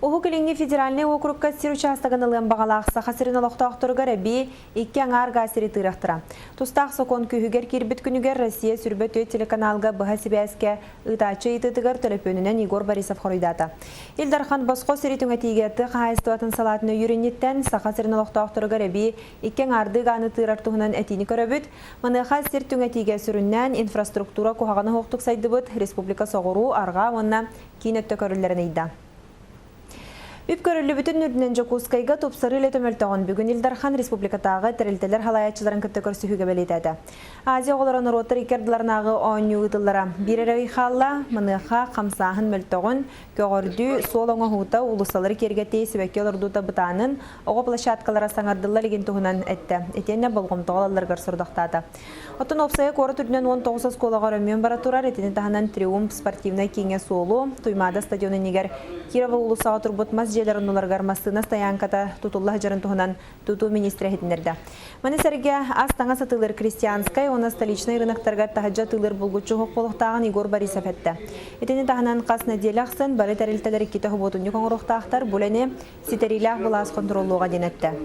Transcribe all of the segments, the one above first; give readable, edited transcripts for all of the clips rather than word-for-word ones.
Уху килинги федеральный округка сир участагын ылын бағалақса қасырын олықтақтырғыр әбі 2 аңар ғасыры тырақтыра. Тустақ сокон күйігер кирбіт күнігер Россия сүрбет өт телеканалға бұға себәске ұтачы етітігір төлепөнінен Игор Борисов қорыйдаты. Илдархан Босқо сиритің әтейгеті қайыстуатын салатыны үйренеттен сақасырын олықтақтырғыр әбі 2 аңарды ғаны тырартығынан әтейні көрөбіт, мұныға сиртің әтейге сүріннен инфраструктура қоғағаны хоқтық сайды бұд республика соғыру арға онна кейнетті көрілерін ейді. Үпкөрілі бүтін үрдінен Жокускайға топсары үлі төмөлтіғын бүгін Илдархан Республикатағы тәрілтелер халаятчыларын күтті көрсі хүгі бәлетеді. Азия оларын ұротыр икерділарнағы оңы ұйтылары. Бірері қалла, мұныға қамсағын мөлтіғын, көгірді сол оңы ғуыта ұлысалары кергетей себәкке олырдуыта бұтанын оғы плашаткалара саңардылар еген тұғынан әтті. Әтенне болғымтығы аларғар сұрдақтады. Отын опсайы қоры түрдінен 19 қолаға рөммен бара тұрар, әтені тағынан Триумф спортивна кеңе солу, Туймада стадионы негер Кирова ұлысаға тұрбұт жерлерін оларғар масына стоянката тутулла жарын туғынан туту министрі хетіндерді. Маны сәрге астаңа сатылыр крестьянскай, оны столичный рынақтарға тахаджа тылыр бұлгучы хоқ болықтағын Игор Борисов әтті. Етені тағынан қасына делақсын, бары тәрілтелер кеті ғыботынды қоңырықтақтар бұләне сетерилях бұлас контролуға денетті.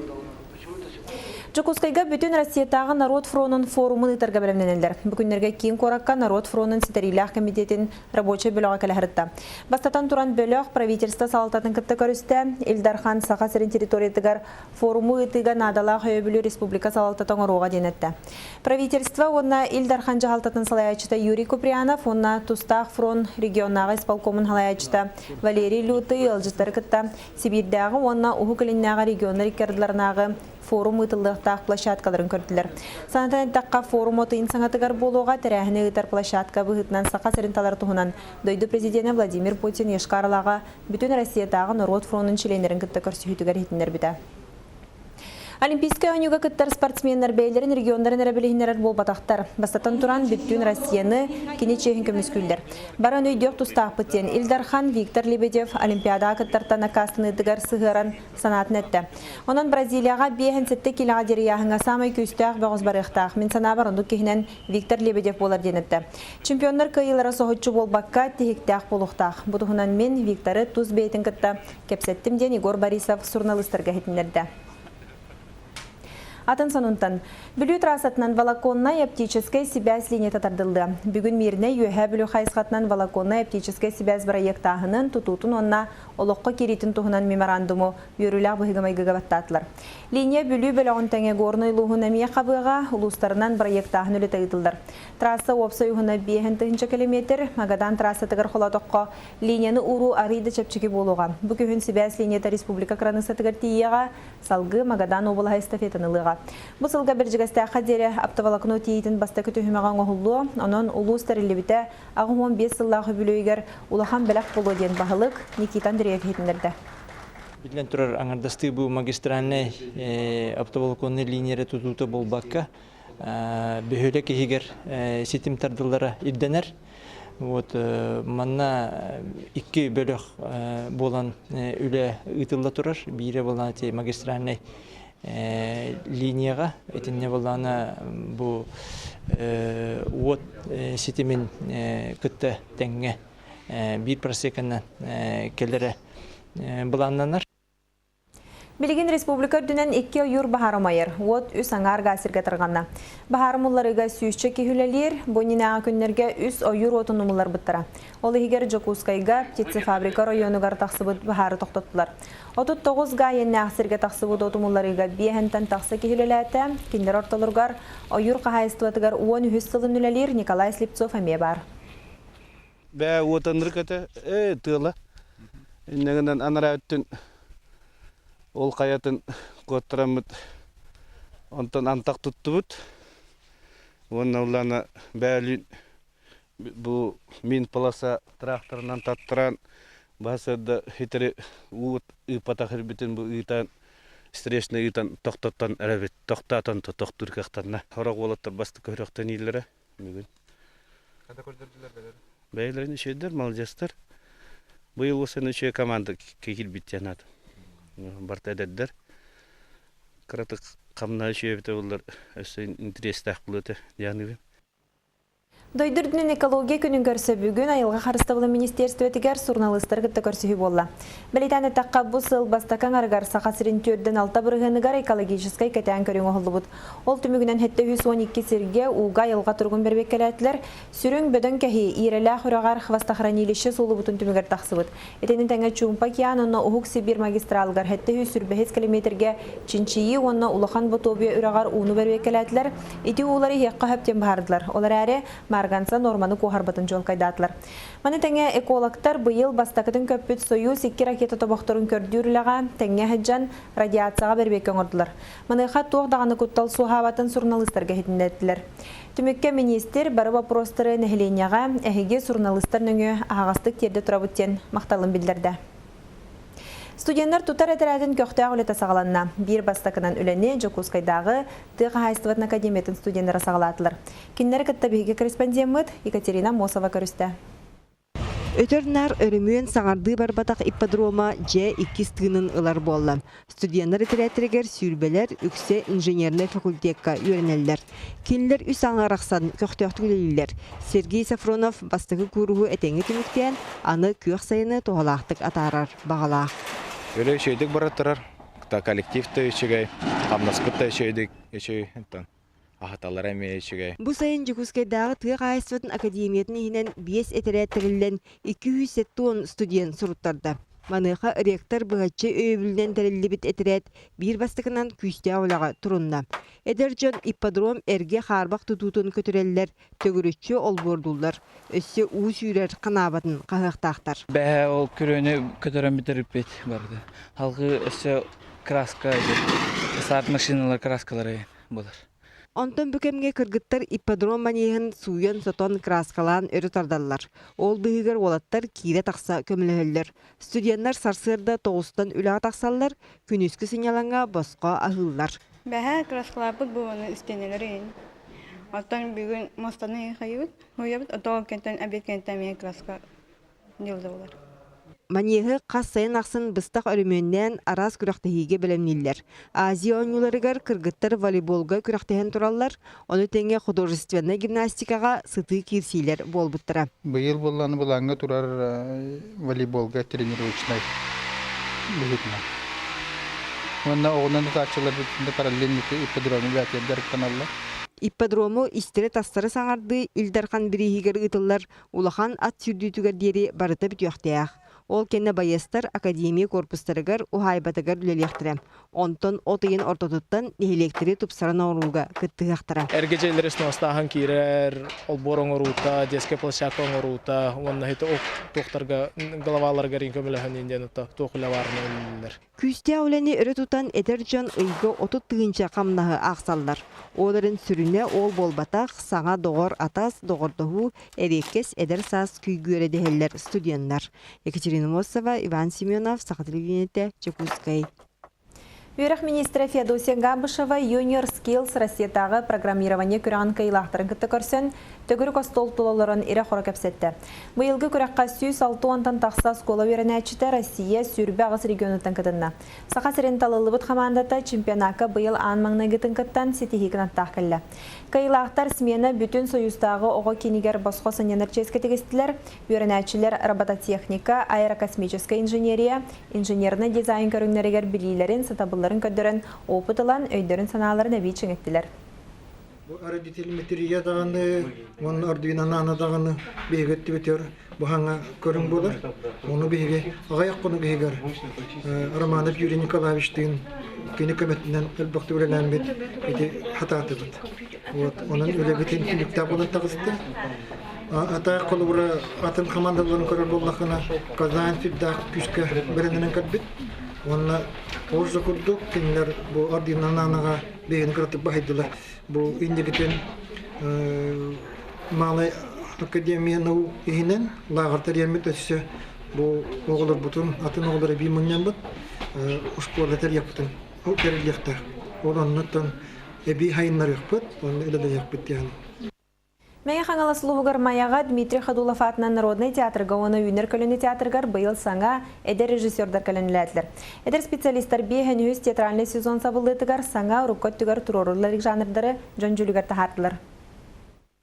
Жокускайга бүтін Россиятағы Народ фронын форумын ытарға бәлемненелдер. Бүкіндерге кейін қораққа Народ фронын сетерилях комитетін рабочий бөліға кәліғірітті. Бастатан туран бөліғ правительство салататын кітті көрісті, Илдархан Сақасырын территориятығар форумы ытыға надалақ өйбілі республика салататын оруға денетті. Правительство онна Илдархан жағалтатын салаячыта Юрий Куприянов, онна Тустақ фронт регионағы исполкомын халаячыта Валерий Люты, Елжыстары кітті Сибирдағы, онна Уху Калиннағы регионы рекерділернағы форум ытылдықтақ площадкаларын көрділер. Санатан таққа форум отыйын саңатығар болуға тәрәхіні ұтар площадка бұғытынан сақа сәрінталар тұғынан дойды президенті Владимир Путин ешқарылаға бүтін Россиятағы Народ фронын шеленерін күтті көрсі хүтігер етіндер біді. Олимпийский ойынға күттер спортсменлер бәйлерін региондарын әрәбілігінерер бол батақтар. Бастатан туран бүттін Россияны кене чехін көміскүлдер. Баран өйдек тұстақ бұттен Илдархан Виктор Лебедев Олимпиада күттартан акастын ұтығар сығыран санатын әтті. Онан Бразилияға 5-7 келіға дерияғыңа самай көстіғ бағыз барықтақ. Мен сана барындық кехінен Виктор Лебедев болар денетті. Чемпионлар кайылары соғытшы бол баққа тегіктәқ болуқтақ. Бұдығынан мен Викторы тұз бейтін күтті. Кепсеттімден Игор Борисов журналистарға хетіндерді. Атын сонунтан, бүлі трасатынан волоконна оптическая связь линия татардылды. Бүгін миріне үйе бүлі қайсқатынан волоконна оптическая связь проекттағының тұтутын онна олыққа керетін тұғынан меморандуму үйірілі бұғығымай ғығабаттатылар. Линия бүлі бөліғын тәңе ғорны ұлығын әмия қабыға ұлыстарынан проекттағын өлі тәйділдір. Трасса опса үйғына 5 километр, магадан трасса тығыр қоладыққа линияны ұру арыйды чәпчіке болуға. Бүкіхін связь линията республика кранысы тығыр тиеға салғы магадан обылға эстафетанылыға. Бұл сылға бір жігісті қадері аптавалақыны өтейтін баста күті хүмеған оғылу, онын ұлу стәрілі біті ағым 15 сыллағы бүлігер ұлахан бәләқ болу ден бағылық Никита Андреев етіндерді. Билен тұрар аңардасты бұл магистральный аптавалақыны линияре тұтуты бұл баққа бөхөлі кегер сетім тардылары ирденер. Манна 2 бөліқ болан үлі ұтылы тұрар, бейірі болан магистральный линияға этинне болана бу от сетимен күтті тәңге 1% келері бұланнанар. Билигин республика дүнен 2 ойыр бағарымайыр, от үс аңар ғасырға тұрғанна. Бағарымыларыға сүйішчі кехілелер, бонинағы күннерге үс ойыр отын ұмылар бұттыра. Ол егер Жокускайға птицы фабрика районығар тақсыбыд бағары тоқтаттылар. Отут 9 ғайенне ақсырға тақсыбыд отымыларыға бейхентен тақсы кехілеләті, кендер орталырғар ойыр қағайыстылатығар 10 сылын үлелер Николай Слепцов әме бар. Бә отандыр көті тұғыла. Иннегінен анара өттін ол қаятын көттірамыд, онтан антақ тұтты бұд. Оның оланы бәлін бұл мен паласа тракторынан таттыран, басырды хетері ұғыт ұйпатақыр бітін бұл ұйтан, стрешный ұйтан тоқтаттан әрәбет, тоқтатын тоқтыр қақтанна. Орақ олаттар басты көріқтен елері. Қада көрдірділер бәлері? Бәлерін үшедер, малжастар. Бұл осын үше команда кекіл біттен ады. Барта әдәддер. Қыратық қамна үше біті олар өсін интерес тақ бұлыты. Дойдырдың экология күнін көрсі бүгін айылға қарыстығылы министерство етігер журналистер күтті көрсігі болла. Білетәні таққа бұл сыл бастакан арғар сақасырын төрден алта бұрығынығар экологическай кәтән көрің оғылы бұд. Ол түмігінен 712 серге уға айылға тұрғын бербек кәләтілер, сүрін бөдің кәхи ирелі құрағар хвастахраниліші солы бұтын түмігер тақсы бұд. Етенін тәңі чуымпа киян онна ұхық Сибир магистралғар 700 километрге чинчиyi онна улахан бұтобия үрағар уыны бербек кәләтілер, еті олары еққа хөптен бардылар. Олар әрі Марганса норманы кухарбатын жол кайдатлар. Маны тәңе экологтар быйыл бастакытын көппіт союз 2 ракета тобақтырын көрдүріліға тәңе хәджан радиацияға бербек өңірділер. Маны қат тоғдағаны күттал суғабатын журналистерге хетіндеттілер. Түмекке министр бары вопростары нәхіленияға әхеге журналистар нөңі ағастық терді тұрабыттен мақталын білдерді. Студенттер тутар әтірәдін көқтіға үлеті сағаланна. Bir бастакынан үлене Жокускайдағы тыға хайстыватын академиятын студенттері сағалатылыр. Кеннер кітті бейге корреспондент Екатерина Мосова көрісті. Өтөрнар өрімүйен саңарды барбатақ ипподрома Ж2 тыгынын ылар болла. Студенттер әтірәтірігер сүйірбелер үксе инженерный факультетка үйренелер. Кенлер үс аңарақсан көқтіқтігілелер. Сергей Сафронов бастығы күрігі әтеңі түміктен аны көк сайыны тоғалақтық атарар бағалақ. Öyle şeydik baratırar. Ta kolektifte içigay, kamnaskıtta içeydik, içeyden. Ahatalar emeye içigay. Bu sayın Жокускайдағы тыға айсватын академиятын ихінен 5 әтірәттірілден 270 студент сұруттарды. Маныға ректор бұғатчы өйбілден тәрілі біт әтірәт бір бастықынан күсте аулаға тұрынна. Эдерджон ипподром әрге қарбақ тұтутын көтірелілер, төгірітші ол бордулар. Өссе уыз үйрер қанабатын қағықтақтар. Бәе ол көрөні көтөрен бітіріп бет барды. Халқы өссе краска, сарт машиналар краскалары болар. Онтон бүкемге кыргыттар ипподром манейін суйын сотон краскалан өрі тардалар. Ол бұйығыр олаттар кире тақса көмілігілер. Студенттар сарсырда тоғыстан үліға тақсалар, күнүскі синяланға босқа ағылар. Бәһә краскалапыт бұғаны үстенелерін. Оттан бүгін мостаны қайыбыт, ойабыт, отоғы кенттен әбет кенттен мен краска делді олар. Манейі қас сайын ақсын бұстақ өріменнен араз күрақтығыге білімнелер. Азия ойнуларығар кыргыттар волейболға күрақтығын тұралар, оны тәңе художественный гимнастикаға сыты кирсейлер бол бұттыра. Быйыл болланы бұлаңға тұрар волейболға тренировочный бұлытына. Онна оғынан да тачылар бүтінді параллельнікі ипподромы бәтелдер каналла. Ипподрому истері тастары саңарды Илдархан бірігігер ұтылар, улахан ат сүрдүйтігер дері барыта бүтіяқтаяқ. Ол кенне байыстар академия корпустарыгар ухайбатыгар үлелектірі. Онтон отыйын ортотыттан нехелектері тұпсаран ауруға күттіғақтыра. Эргежелер сностахан кирер, олбор оңорута, детский площадка оңорута, онна хеті тоқтарға головаларға ринкөміліған инден тоқылаварына өнділер. Күсте аулені өрі тұтан Эдерджон ұйғы отыт тығынша қамнағы ақсалдар. Оларын сүріне ол болбатақ саңа доғыр атас доғырдығы әрекес әдер сас күйгөрі дәхелер студенттар. Екатерина Мосова, Иван Семенов, Сақатылы Жокускай. Үйрек министрі Феодосия Габышева Junior Skills Россиятағы программирование күраған кайлақтырын күтті көрсен, төгірі костол тұлаларын ире қора көпсетті. Бұйылғы күраққа сүйіс 6 онтан тақса скола өрінәчіті Россия сүрбі ағыс регионыттан кітінна. Сақа сірен талылы бұд қамандата чемпионақа бұйыл анмаңна гітін кіттан сетихикін аттақ кілі. Кайлақтар смена бүтін союзтағы оғы кенігер босқо саненер ческетігістілер, өрінәчілер робототехника, аэрокосмическая инженерия, инженерный дизайн көріңнерігер білейлерін сатабыларын көддірін опытылан өйдерін саналарын әбей чеңеттілер. Радителметрия дағаны, оның ардуинаны анадағаны бейгетті бетер бұхаңа көрің болар. Оны бейге, ағаяқ қоны бейгер. Романов Юрий Николаевичтің кені көметтінен әлбақты өлелән бет, беде хататы бұд. Оның өлегетін күлікті болын тағысты. Атаяқ қолы бұра атын командаларын көрір болдақына Казан сүддақ күшкі бірінінен кәтбет. Онна оржа күрдік, кенілер бұл ардуинаны анаға бейгені қыратып бағайдылар. Бұл индегітен Малай академияны ихінен лағыртар емет өсі бұл оғылар бұтын, атын оғылары бей мұннан бұд, ұшқуарлатар яқпытын, ол кәрілектар. Ол оннаттан әбей хайынлар яқпыт, оны үледі яқпыт яғын. Мәйе қаңала сұлуғығыр маяға Дмитрий Ходулов атынан Народный театрға оны үйнер көліні театрғар бұйыл саңа әдер режиссердар көлініләділер. Әдер специалистар бейхен өз театральный сезон сабылдытығар саңа руккот түгер тұрорыларық жанрдары жон жүлігер тахардылар.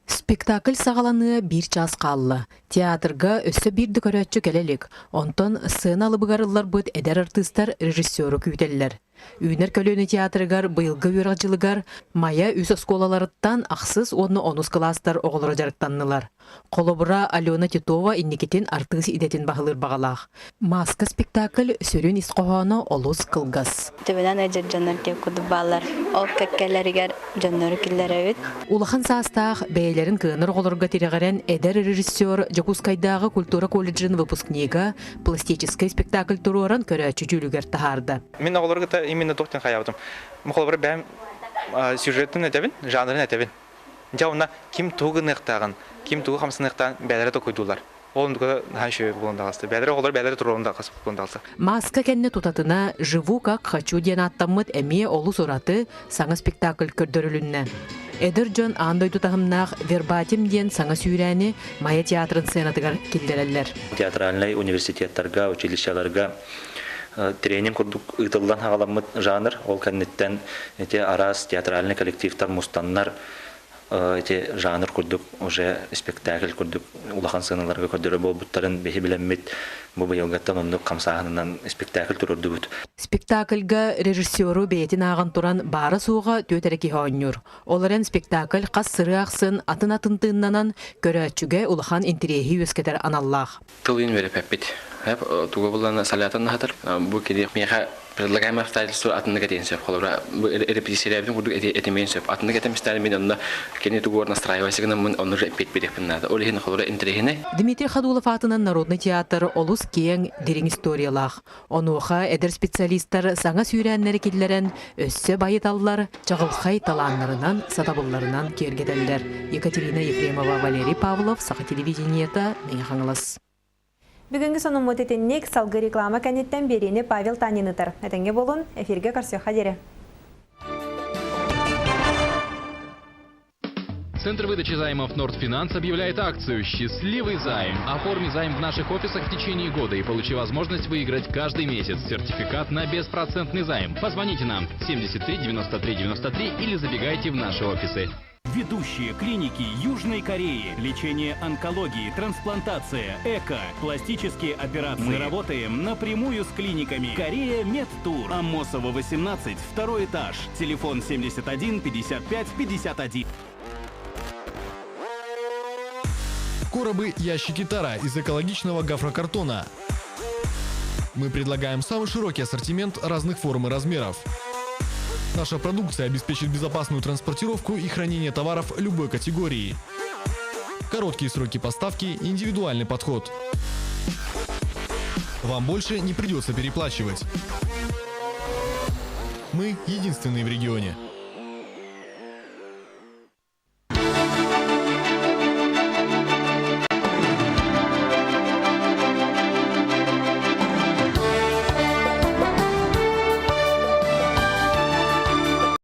Спектакль сағаланы bir час қаллы. Театрга өссө бирді көрәтчі келелік. Онтон сценалы бұғарылар бұд әдер артыстар режиссеру күйтелілер. Үйнер көлөні театрыгар бұйылғы үйрақчылыгар мая үс осколаларыттан ақсыз оны онус кластар оғылыра жарықтаннылар. Қолыбыра Алена Титова инникетин артыс идетін бағылыр бағалақ. Маска спектакль сөрін исқоғаны олус қылғас. Төбеден әжер жанар тек күді балар. Ол кәккәлерігер жанары күллер әвет. Улахан састақ бәйлерін кығыныр ғолырға терегерен әдер режиссер Жакускайдағы культура колледжин выпускнига пластический спектакль туруран көрәчі жүлігер тахарды. Мен оғылырға именно тоқтен қаябдым. Мұқылбыр бәм сюжетін әтебін, жанрын әтебін. Жауына ким туғын ұқтағын, ким туғы қамсын ұқтағын бәлері тоқойдулар. Олымдығы хан шөйі болуындағысы. Бәлері оғылыр бәлері тұруындағысы болуындағысы. Маска кәнне тутатына «Живу как хочу» ден аттамыд әме олу сұраты саңа спектакль көрдірілінне. Эдер Джон андой тутағымнақ вербатим ден саңа сүйрәні Мая театрын сценатығар келдерелер. Театральный университеттарға, училищаларға тренинг курдук ытылдан хагаламыт жанр, ол кәннеттен арас театральный коллективтар мустаннар жанр курдук уже спектакль курдук улахан сыналарга көрдөрө болбуттарын бехи билеммит бу быйылгаттан ондук камсаганынан спектакль турурдубут. Спектакльга режиссеру бейтин аган туран бары сууга төтереки хооннур. Оларен спектакль кас сыры аксын атын атынтыыннанан көрөчүгө улахан интерехи өскетер аналлах. Тылын вереп эппит. Хеп туга буллана салятан хатыр. Бу киди меха предлагаем обстоятельства атынга тенсеп холора репетициялердин курдук этеменсеп атынга кетемистер мен онда кене тугор настраивайсыгына мен оны эппит берепнада. Олихин холора интерехине. Дмитрий Хадулов атынан Народный театр олус кең дерин историялах. Онуха эдер специалисттар саңа сүйрәннәре киллерен өссө байыталлар чагылхай таланнарынан сатабылларынан кергеделлер. Екатерина Ефремова, Валерий Павлов, Саха телевидениета, Меңхаңлас. Бүгінгі соның мұтетіннек салғы реклама кәнеттен берені Павел Танинытыр. Әтенге болын, эфирге қарсы қадері. Центр выдачи займов Нордфинанс объявляет акцию «Счастливый займ». Оформи займ в наших офисах в течение года и получи возможность выиграть каждый месяц сертификат на беспроцентный займ. Позвоните нам 73 93 93 или забегайте в наши офисы. Ведущие клиники Южной Кореи. Лечение онкологии, трансплантация, эко, пластические операции. Мы работаем напрямую с клиниками. Корея Медтур. Аммосова, 18, второй этаж. Телефон 71 55 51. Коробы, ящики тара из экологичного гофрокартона. Мы предлагаем самый широкий ассортимент разных форм и размеров. Наша продукция обеспечит безопасную транспортировку и хранение товаров любой категории. Короткие сроки поставки, индивидуальный подход. Вам больше не придется переплачивать. Мы единственные в регионе.